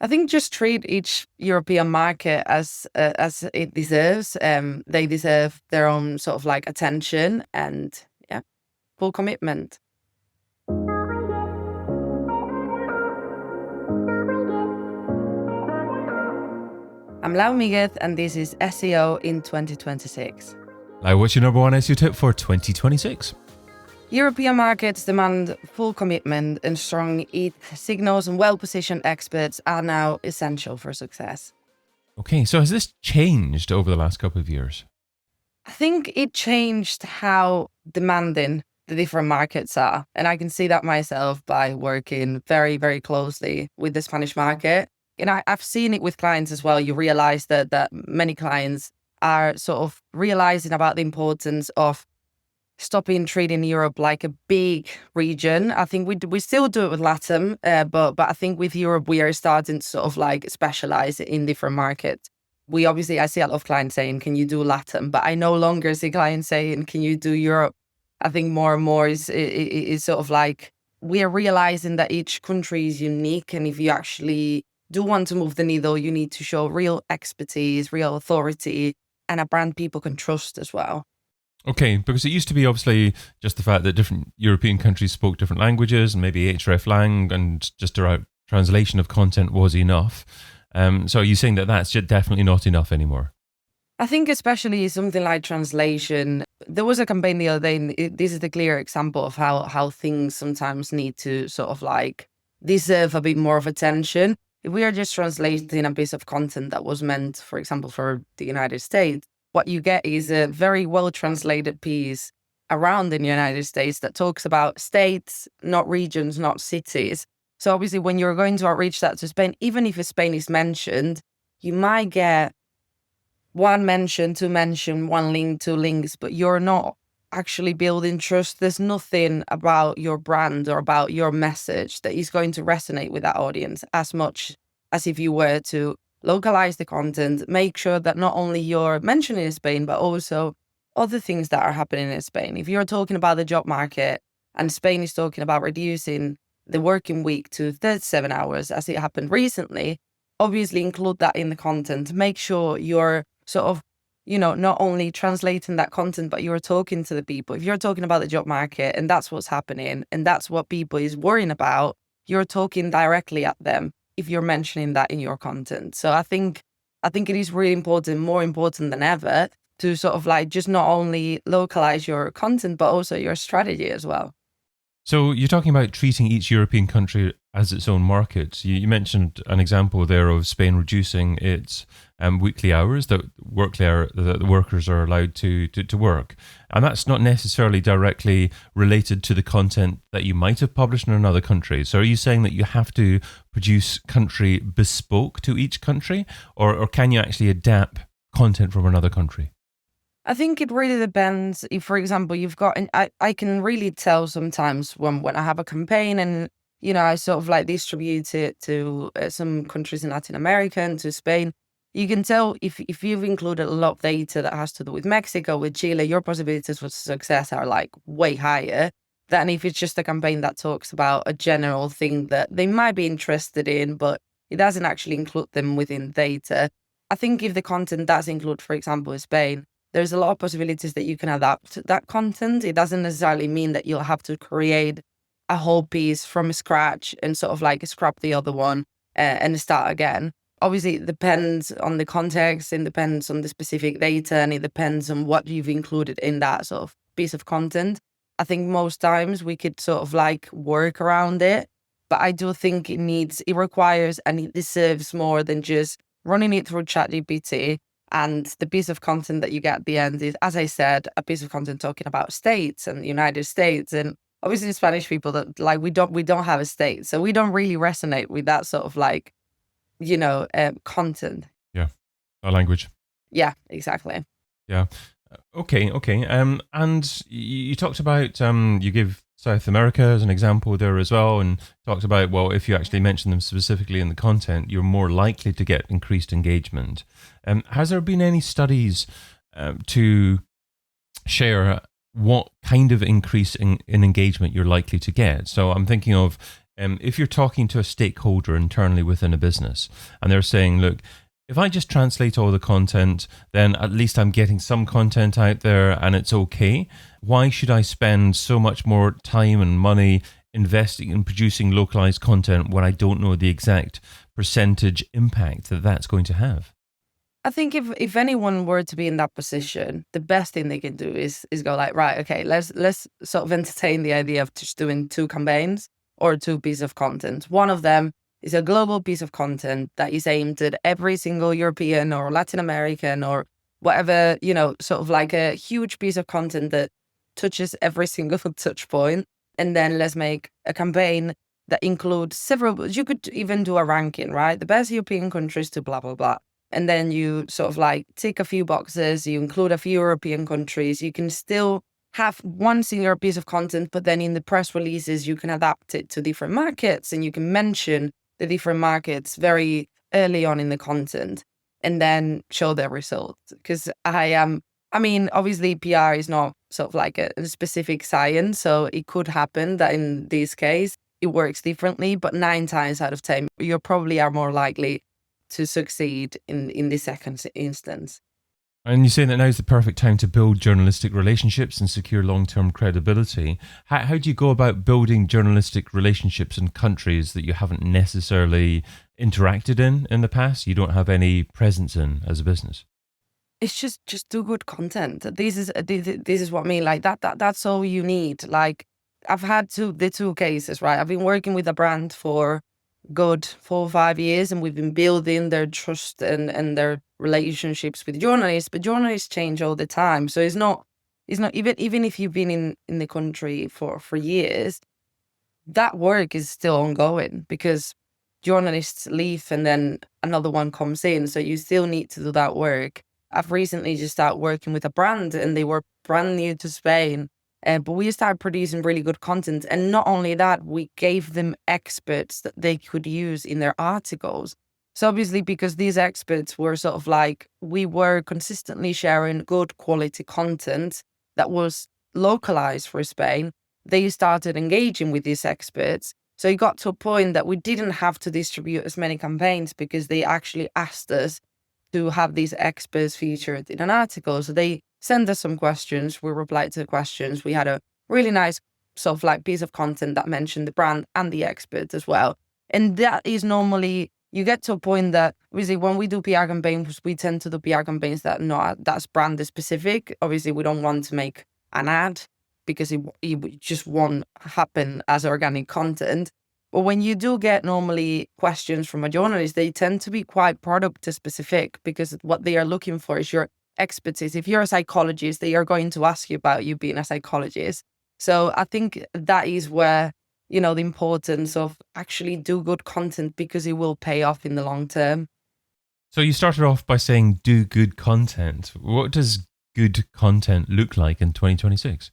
I think just treat each European market as it deserves. They deserve their own sort of like attention and yeah, full commitment. I'm Lau Miguez, and this is SEO in 2026. Lau, what's your number one SEO tip for 2026? European markets demand full commitment, and strong EEAT signals and well-positioned experts are now essential for success. Okay, so has this changed over the last couple of years? I think it changed how demanding the different markets are. And I can see that myself by working very, very closely with the Spanish market. And I've seen it with clients as well. You realize that many clients are sort of realizing about the importance of stopping treating Europe like a big region. I think we still do it with LATAM, but I think with Europe, we are starting to sort of like specialize in different markets. I see a lot of clients saying, can you do LATAM? But I no longer see clients saying, can you do Europe? I think more and more is sort of like, we are realizing that each country is unique. And if you actually do want to move the needle, you need to show real expertise, real authority, and a brand people can trust as well. Okay, because it used to be obviously just the fact that different European countries spoke different languages and maybe hreflang and just a translation of content was enough. So are you saying that that's just definitely not enough anymore? I think especially something like translation. There was a campaign the other day, and this is the clear example of how things sometimes need to sort of like deserve a bit more of attention. If we are just translating a piece of content that was meant, for example, for the United States, what you get is a very well-translated piece around the United States that talks about states, not regions, not cities. So obviously, when you're going to outreach that to Spain, even if Spain is mentioned, you might get one mention, two mention, one link, two links, but you're not actually building trust. There's nothing about your brand or about your message that is going to resonate with that audience as much as if you were to localize the content, make sure that not only you're mentioning Spain, but also other things that are happening in Spain. If you're talking about the job market and Spain is talking about reducing the working week to 37 hours, as it happened recently, obviously include that in the content. Make sure you're sort of, not only translating that content, but you're talking to the people. If you're talking about the job market and that's what's happening and that's what people is worrying about, you're talking directly at them if you're mentioning that in your content. So I think it is really important, more important than ever, to sort of like just not only localize your content, but also your strategy as well. So you're talking about treating each European country as its own market. You mentioned an example there of Spain reducing its weekly hours that the workers are allowed to work. And that's not necessarily directly related to the content that you might have published in another country. So are you saying that you have to produce country bespoke to each country, or can you actually adapt content from another country? I think it really depends. If, for example, you've got, and I can really tell sometimes when I have a campaign and, I sort of like distribute it to some countries in Latin America and to Spain, you can tell if you've included a lot of data that has to do with Mexico, with Chile, your possibilities for success are like way higher than if it's just a campaign that talks about a general thing that they might be interested in, but it doesn't actually include them within data. I think if the content does include, for example, Spain, there's a lot of possibilities that you can adapt that content. It doesn't necessarily mean that you'll have to create a whole piece from scratch and sort of like scrap the other one and start again. Obviously, it depends on the context, it depends on the specific data, and it depends on what you've included in that sort of piece of content. I think most times we could sort of like work around it, but I do think it requires and it deserves more than just running it through ChatGPT. And the piece of content that you get at the end is, as I said, a piece of content talking about states and the United States. And obviously Spanish people that like, we don't have a state. So we don't really resonate with that sort of like, content. Yeah, a language. Yeah, exactly. Yeah. Okay. And you talked about, you give South America as an example there as well, and talked about, well, if you actually mention them specifically in the content, you're more likely to get increased engagement. Has there been any studies to share what kind of increase in engagement you're likely to get? So I'm thinking of If you're talking to a stakeholder internally within a business and they're saying, look, if I just translate all the content, then at least I'm getting some content out there and it's okay. Why should I spend so much more time and money investing in producing localized content when I don't know the exact percentage impact that that's going to have? I think if anyone were to be in that position, the best thing they can do is go like, right, okay, let's sort of entertain the idea of just doing 2 campaigns or 2 pieces of content. One of them is a global piece of content that is aimed at every single European or Latin American or whatever, sort of like a huge piece of content that touches every single touch point. And then let's make a campaign that includes several, you could even do a ranking, right? The best European countries to blah, blah, blah. And then you sort of like tick a few boxes, you include a few European countries. You can still have one singular piece of content, but then in the press releases, you can adapt it to different markets and you can mention the different markets very early on in the content and then show their results. Because obviously PR is not sort of like a specific science. So it could happen that in this case, it works differently, but 9 times out of 10, you probably are more likely to succeed in the second instance. And you say that now is the perfect time to build journalistic relationships and secure long-term credibility. How do you go about building journalistic relationships in countries that you haven't necessarily interacted in the past, you don't have any presence in as a business? It's just do good content. This is what I mean. Like that's all you need. Like I've had the 2 cases, right? I've been working with a brand for good 4 or 5 years, and we've been building their trust and their relationships with journalists, but journalists change all the time. So it's not even if you've been in the country for years, that work is still ongoing because journalists leave and then another one comes in. So you still need to do that work. I've recently just started working with a brand and they were brand new to Spain. But we started producing really good content. And not only that, we gave them experts that they could use in their articles. So obviously, because these experts were sort of like, we were consistently sharing good quality content that was localized for Spain, they started engaging with these experts. So it got to a point that we didn't have to distribute as many campaigns because they actually asked us to have these experts featured in an article. So they send us some questions, we replied to the questions. We had a really nice sort of like piece of content that mentioned the brand and the experts as well. And that is normally, you get to a point that obviously when we do PR campaigns, we tend to do PR campaigns that's brand specific. Obviously we don't want to make an ad because it just won't happen as organic content. But when you do get normally questions from a journalist, they tend to be quite product specific because what they are looking for is your expertise. If you're a psychologist, they are going to ask you about you being a psychologist. So I think that is where, the importance of actually do good content because it will pay off in the long term. So you started off by saying do good content. What does good content look like in 2026?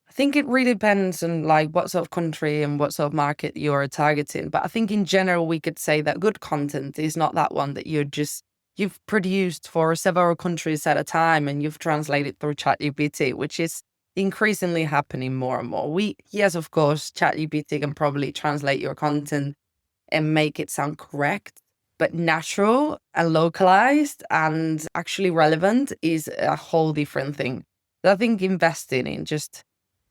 I think it really depends on like what sort of country and what sort of market you're targeting. But I think in general, we could say that good content is not that one that you've produced for several countries at a time and you've translated through ChatGPT, which is increasingly happening more and more. Yes, of course, ChatGPT can probably translate your content and make it sound correct, but natural and localized and actually relevant is a whole different thing. So I think investing in just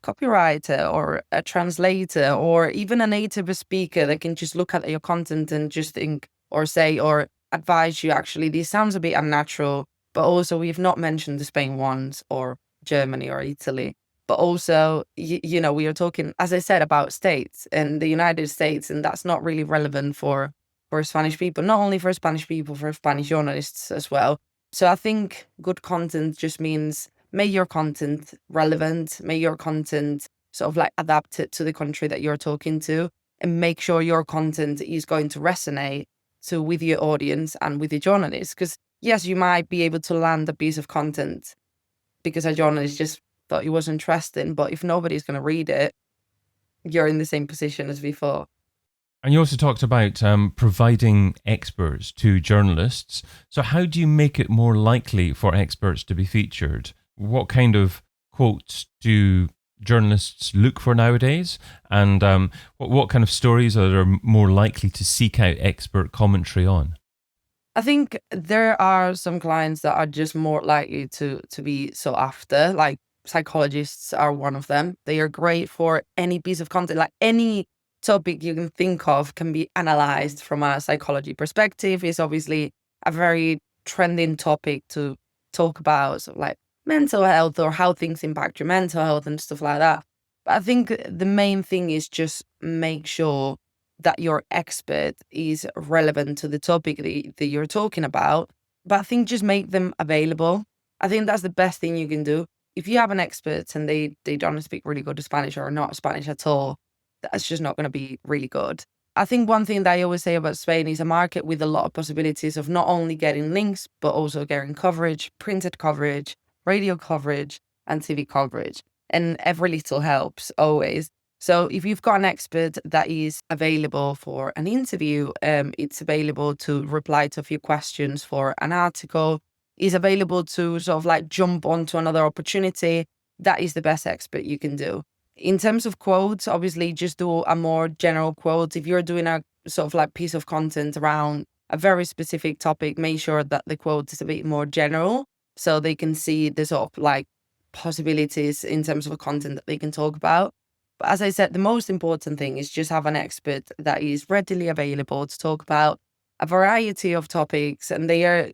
copywriter or a translator or even a native speaker that can just look at your content and just think or say or advise you, actually, this sounds a bit unnatural, but also we've not mentioned the Spain ones or Germany or Italy, but also, we are talking, as I said, about states and the United States, and that's not really relevant for Spanish people, not only for Spanish people, for Spanish journalists as well. So I think good content just means make your content relevant, make your content sort of like adapted to the country that you're talking to, and make sure your content is going to resonate with your audience and with your journalists. Because yes, you might be able to land a piece of content because a journalist just thought it was interesting, but if nobody's going to read it, you're in the same position as before. And you also talked about providing experts to journalists. So how do you make it more likely for experts to be featured? What kind of quotes do journalists look for nowadays? And what kind of stories are more likely to seek out expert commentary on? I think there are some clients that are just more likely to be sought after, like psychologists are one of them. They are great for any piece of content, like any topic you can think of can be analyzed from a psychology perspective. It's obviously a very trending topic to talk about, so like mental health or how things impact your mental health and stuff like that. But I think the main thing is just make sure that your expert is relevant to the topic that you're talking about. But I think just make them available. I think that's the best thing you can do. If you have an expert and they don't speak really good Spanish or not Spanish at all, that's just not going to be really good. I think one thing that I always say about Spain is a market with a lot of possibilities of not only getting links, but also getting coverage, printed coverage, radio coverage, and TV coverage. And every little helps always. So if you've got an expert that is available for an interview, it's available to reply to a few questions for an article, is available to sort of like jump onto another opportunity, that is the best expert you can do. In terms of quotes, obviously just do a more general quote. If you're doing a sort of like piece of content around a very specific topic, make sure that the quote is a bit more general so they can see the sort of like possibilities in terms of content that they can talk about. But as I said, the most important thing is just have an expert that is readily available to talk about a variety of topics and they are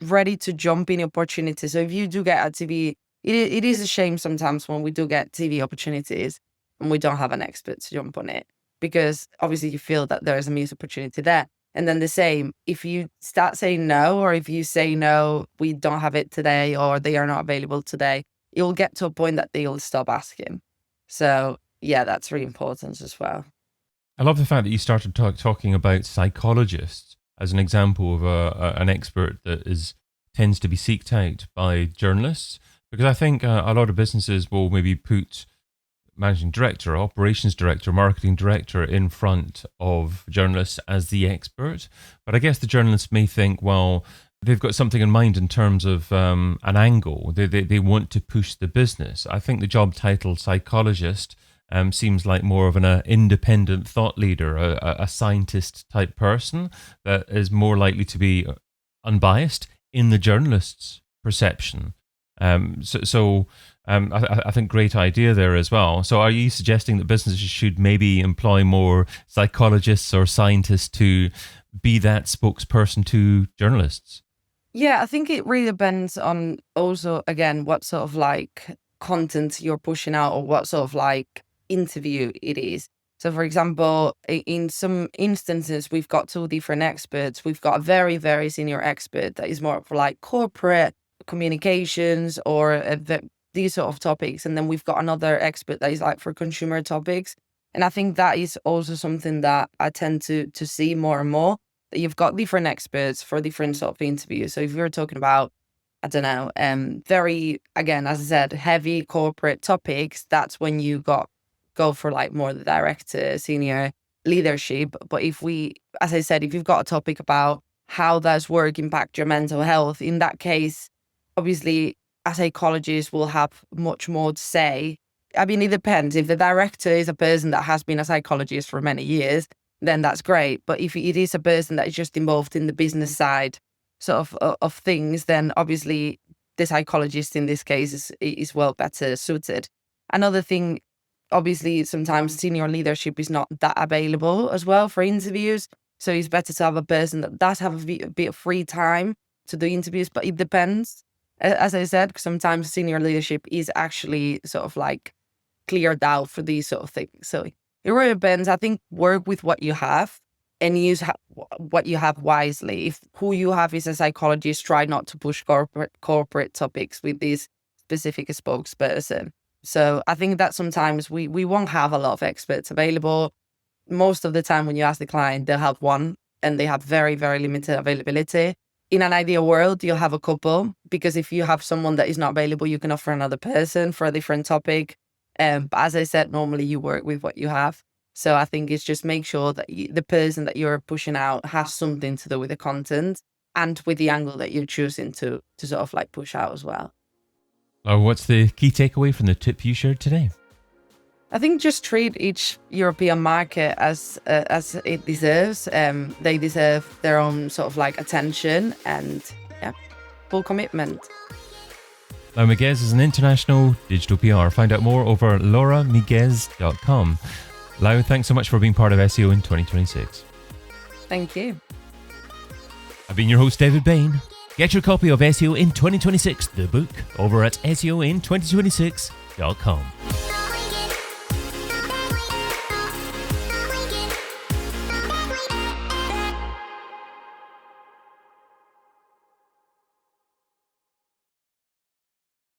ready to jump in opportunities. So if you do get a TV, it is a shame sometimes when we do get TV opportunities and we don't have an expert to jump on it, because obviously you feel that there is a missed opportunity there. And then the same, if you start saying no, or if you say no, we don't have it today, or they are not available today, you'll get to a point that they'll stop asking. So yeah, that's really important as well. I love the fact that you started talking about psychologists as an example of an expert that tends to be seeked out by journalists, because I think a lot of businesses will maybe put managing director, operations director, marketing director in front of journalists as the expert. But I guess the journalists may think, well, they've got something in mind in terms of an angle. They want to push the business. I think the job title psychologist seems like more of an independent thought leader, a scientist type person that is more likely to be unbiased in the journalist's perception. I think great idea there as well. So are you suggesting that businesses should maybe employ more psychologists or scientists to be that spokesperson to journalists? Yeah, I think it really depends on also, again, what sort of like content you're pushing out or what sort of like interview it is. So for example, in some instances, we've got two different experts. We've got a very, very senior expert that is more for like corporate communications or these sort of topics. And then we've got another expert that is like for consumer topics. And I think that is also something that I tend to see more and more, that you've got different experts for different sort of interviews. So if you're talking about, I don't know, very, again, as I said, heavy corporate topics, that's when you go for like more the director, senior leadership. But if we, as I said, if you've got a topic about how does work impact your mental health, in that case, obviously a psychologist will have much more to say. I mean, it depends. If the director is a person that has been a psychologist for many years, then that's great. But if it is a person that is just involved in the business side sort of things, then obviously the psychologist in this case is well better suited. Another thing, obviously, sometimes senior leadership is not that available as well for interviews. So it's better to have a person that does have a bit of free time to do interviews, but it depends. As I said, sometimes senior leadership is actually sort of like cleared out for these sort of things. So it really depends. I think work with what you have and use what you have wisely. If who you have is a psychologist, try not to push corporate topics with this specific spokesperson. So I think that sometimes we won't have a lot of experts available. Most of the time when you ask the client, they'll have one and they have very, very limited availability. In an ideal world, you'll have a couple, because if you have someone that is not available, you can offer another person for a different topic. But as I said, normally you work with what you have. So I think it's just make sure that the person that you're pushing out has something to do with the content and with the angle that you're choosing to sort of like push out as well. What's the key takeaway from the tip you shared today? I think just treat each European market as it deserves. They deserve their own sort of like attention and full commitment. Lau Miguez is an international digital PR. Find out more over lauramiguez.com. Lau, thanks so much for being part of SEO in 2026. Thank you. I've been your host, David Bain. Get your copy of SEO in 2026, the book, over at seoin2026.com.